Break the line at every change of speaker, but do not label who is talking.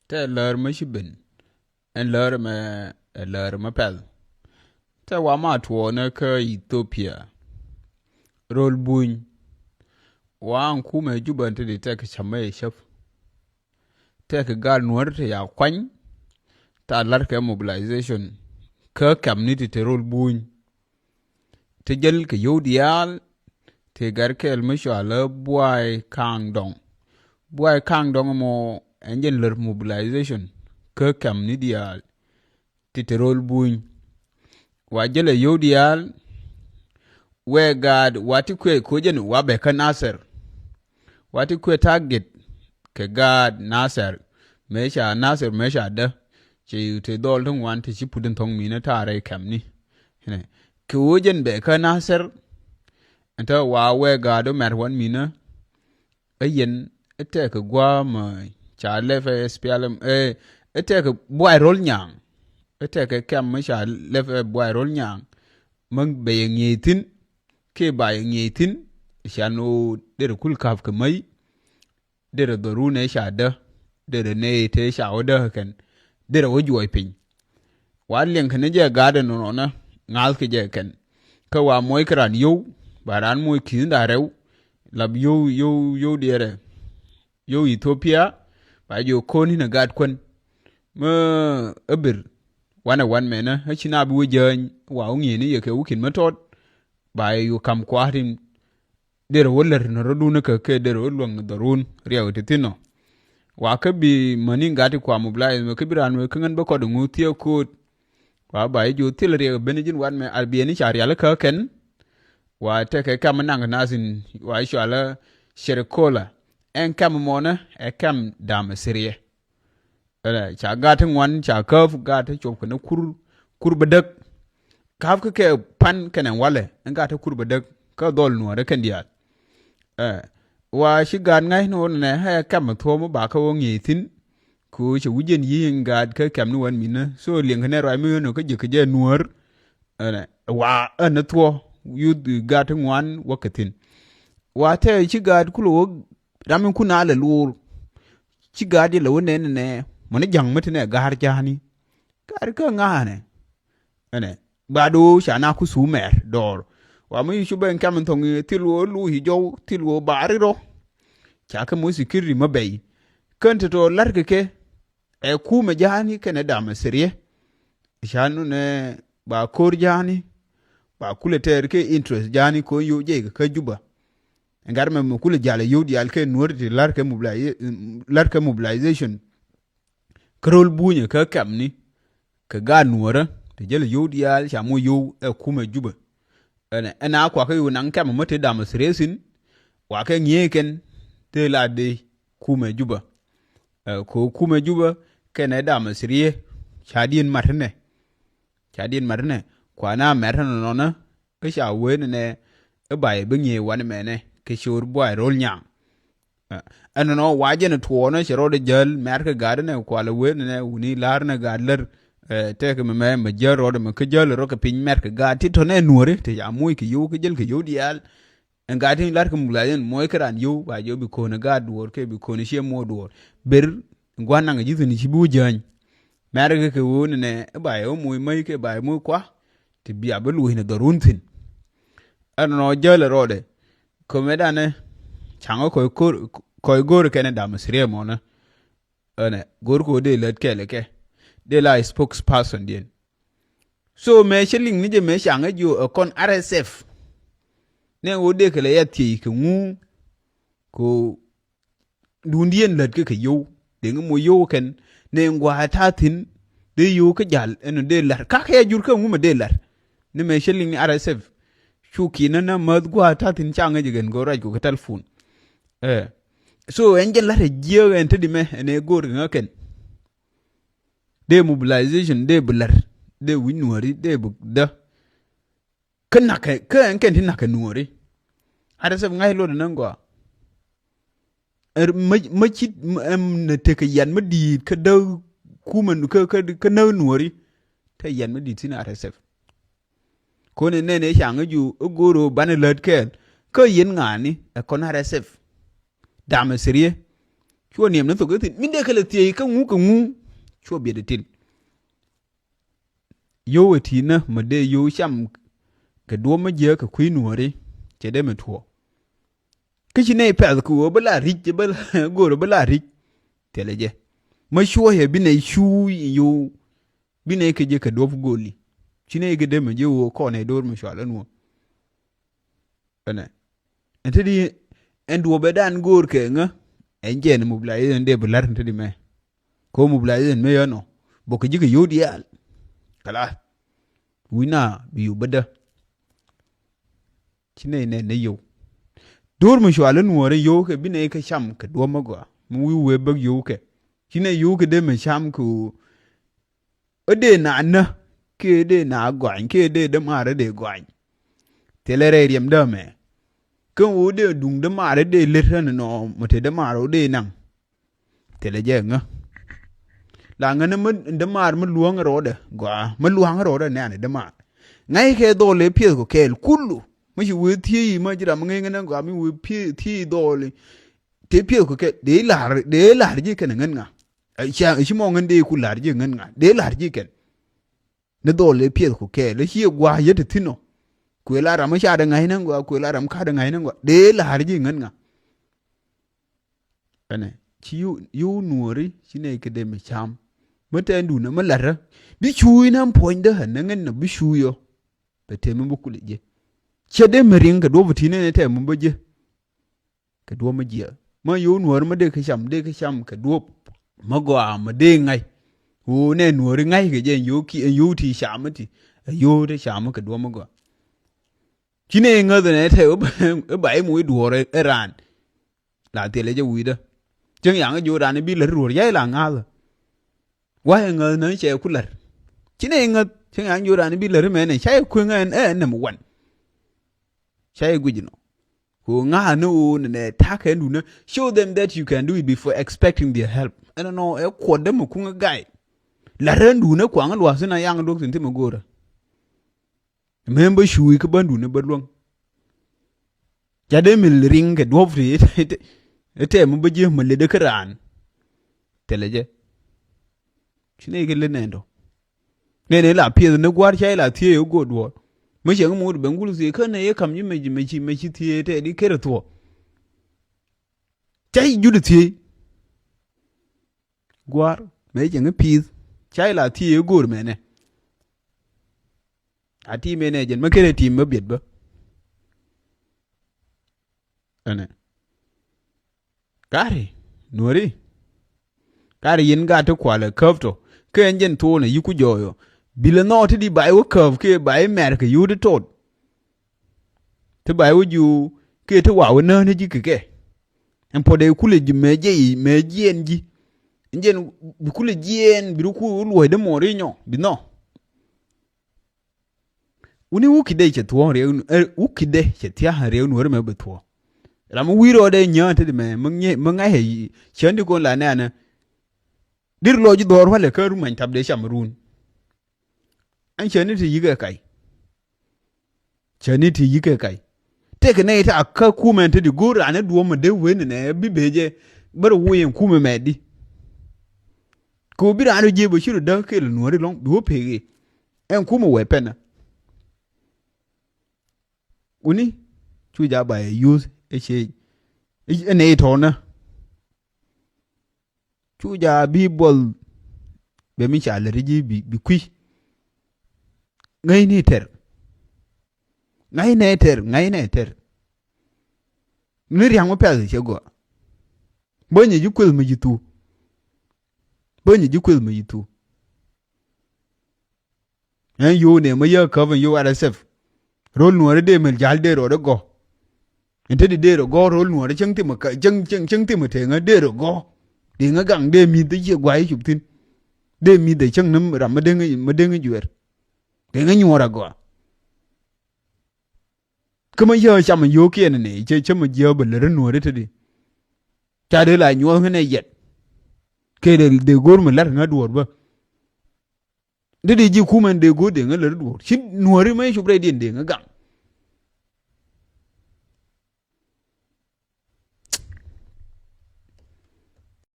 te lër më shibin en lër më pel te wa ma tuwo në kë Ethiopia rol buny wa an kume juban te di tek chame shef tek gal nuor te ya kwany ta lar ke mobilization kë community te rol buny te jël ke yodial te gar kel më shwala buai kang dong mo enjen lar mobilization kë community al te rol buny wa jële yodial we gad wati kwe kojen wabe ka Nasser wati kwe target ke gad Nasser mesha da che te dol tung wan te chi pudin tong mina tare kamni ne kojen be ka Nasser enta wa we gad mer wan mina ayen ete ke gwa ma cha lefe SPLM ete ke boy rol nyang ete ke kam mesha lefe boy rol nyang mang be ngitin ke ba ngitin shano der kul kaf ke mai der doru ne sha da der ne te sha oda kan der wo joy pin wa len kan je gada no na ngal ke je kan ka wa moy kran yo baran moy kin da rew lab yo dire yo Ethiopia ba yo koni na gad kon ma abir wan mena hachina bi wujen wa unyi ni yake wukin matot ba yu kam kwarin der woller no roduna ke der wolwang darun riyaw titino wa ka bi mani ngati kwa mobilize me kibiran me kangan ba ko dungu tiyo ko wa ba yu til riyaw benijin wan me albieni chariala ka ken wa te ke kam nang nasin wa shala sherkola en kam mona e kam dam siriye ala cha gatin wan cha kaf gata chop kana kur badak kaf ke pan kanen wale en gata kur badak ka dol no da kan dia wa shi gan ngai no ne ha kam tho mo ba ka won yitin ku che wujen yin gad ka kam no wan mina so lien ne roi mu no ka je nuor ala wa an tho yu gatin wan wakatin wa te shi gad kulo ramin kuna la lur shi gad la wone ne mo ne jang mutune gar jani gar ka ngane ene bado shana ku sumer dor wa mu shu ben kam tong tilwo lu hi jow tilwo bari ro cha ka mu sikiri mabay kante to larke ke e ku me jani kene da masriye shanu ne ba kor jani ba kule ter ke interest jani ko yo je ka juba ngar me mu kule jale yodi al ke nuorti larke mobilization krol bunya ka kamni ka ga nuora te jale yodi al shamu yo e kuma juba ana kwa ka yu nan kam mate da masresin wa ka nyeken te la de kuma juba ko kuma juba kene da masriye chadin marne kwa na merna no na ka sha wen ne e bai binye wan mene ke shur boy rol nyang ana no waje na tuwo na shiro de jel mer ka gad ne kwa la wen ne uni lar na gadler te ke me jero de ke jelo ro ke pin mer ke ga ti to ne nuore te ya moy ke yo ke jel ke yo dial en ga tin lar ke muglayen moy kran yo ba yo bi ko na ga duor ke bi ko ni she mo duor ber ngwana nga jitu ni chibu jan mer ke won ne ba yo moy mai ke ba moy kwa ti bi abelu hina doruntin an no jelo ro de ko me da ne chango ko gor ke ne da masre mo na ene gor ko de let ke le ke de la spokesperson dien so me shilling ni je me shanga jo kon RSF ne wo de kele yati ke ngu ko dundien let ke yo de ngo yo ken ne ngwa tatin de yo ke jal en de lar ka ke jur ke ngu me de lar ne me shilling ni RSF shuki na mad gwa tatin changa jigen go raj ko telefon so enjen la je en te di me ne gor ngaken de mobilization de bular de winuari de bugda kana ka enken tin naka nuari hada sab ngai lo nan go ma chit na te ka yan madi ka da kuman ka na nuari ta yan madi tin RSF ko ne shanga ju goro banalad ken ka yen ngani e kon RSF da masriye chua niệm nó thuộc cái thịt mình đây cái là tiền cái ngu chua biệt được tiền yo thì nè mà đây yo chăm cái đua mà giờ cái quý nùa đi chỉ để mình thua cái chuyện này phải của bữa là rich bữa là gọi bữa là rich thế là gì mà chua hè bên này chua yo bên này cái đua phụ goli chuyện này cái đêm mà yo con này đua mà chua là nùa này anh thấy đi anh đua bên đàn gor cái ngã anh chơi nó mobilize anh để bữa anh thấy đi mày có mobilize anh mấy anh bộ cái gì cái yo đi à kala wina biu bada chine ne yo dor mu shwala nuore yo ke bine ke sham ke do magwa mu wi we bag yo ke chine yo ke de me sham ku ode na ke de na gwan ke de mare de gwan telere riem da me ke wo de dung de mare de letan no mote de maro de nang teleje nga la ngana mun de mar mun luang ro de gwa mun luang ro de ne de mar ngai ke do le pie ko kel kullu ma shi we thi ma jira ma ngai ngana gwa mi we pie thi do le te pie ko ke de la ji ken ngan nga ai cha shi mo ngan de ku la ji ngan nga de la ji ken ne do le pie ko ke le shi gwa ye de thino ku la ra ma sha de ngai nan gwa ku la ram ka de ngai nan gwa de la ji ngan nga ane chi yu nuori shine ke de me cham mata ndu na malara bi chui nan point da hanan na bi shuyo ba te mun buku je che de merin ka do buti ne te mun baje ka do majiya ma yu nuor ma de ka sham ka do magwa ma de ngai wo ne nuor ngai ke je yu ti shamati yu de sham ka do magwa chine nga de ne te e bai mu duore eran la te le je wi da chân yang jo ran bi le ruor yai la nga wa nga na che ku lar chine nga chân yang jo ran bi le me ne chai ku nga na mu wan chai gu jino ko nga no ne ta ka ndu na show them that you can do it before expecting their help I don't know e ko de mu ku nga gai la ran du na kwa nga wa suna yang dok tin te magora member shui ka bandu ne badlong ja de mil ring ke do fri ete mu baje mu le de kran teleje chine ke le nendo ne la pie ne gwar chai la tie yo godwo mu sheng mu de ngulu se kan ne kam yi meji tie te di kere to chai ju de tie gwar me jeng pie chai la tie yo god me ne ati me ne jen ma kere tim ma biet ba ane kare nori kare yin ga ta kwala kafto ke enjen to ne yiku joyo bila no ti di bai wo kaf ke bai mer ke yu de tot te bai wo ju ke te wa wona ne ji ke en pode kule ji meje enji enjen bi kule jien bi ku lo de mori nyo bi no uni ukide che to re ukide che tia re no me be to ram wiro de nyante de me munga he chandi ko la na dir lo ji dor wala ka ru man tabde shamrun an chani ti yiga kai te ke ne ta ka ku men te di gora na duwo me de wen ne bi beje bar wuyen ku me medi ko bi ra no je bo shiru da ke no ri long duwo pege en ku me we pena uni chu ja ba use eche ne to na chu ja bi bol be mi cha le ji bi kwi ngai ne ter ni ri hango pe che go bonye ji kwel mi jitu en yo ne ma ya cover yo ara sef rol no de mel jal de ro go ente de ro go rol no chang ti ma ka chang ti ma te nga de ro go di nga gang de mi de je gwai chup tin de mi de chang nam ram ma de nga juer de nga nyora go kuma yo cham yo ke ne che cham yo bel re no de te cha de la nyo ne yet ke de gor ma lar nga duor ba de ji ku man de go de nga lar duor chin no re mai chup re din de nga gang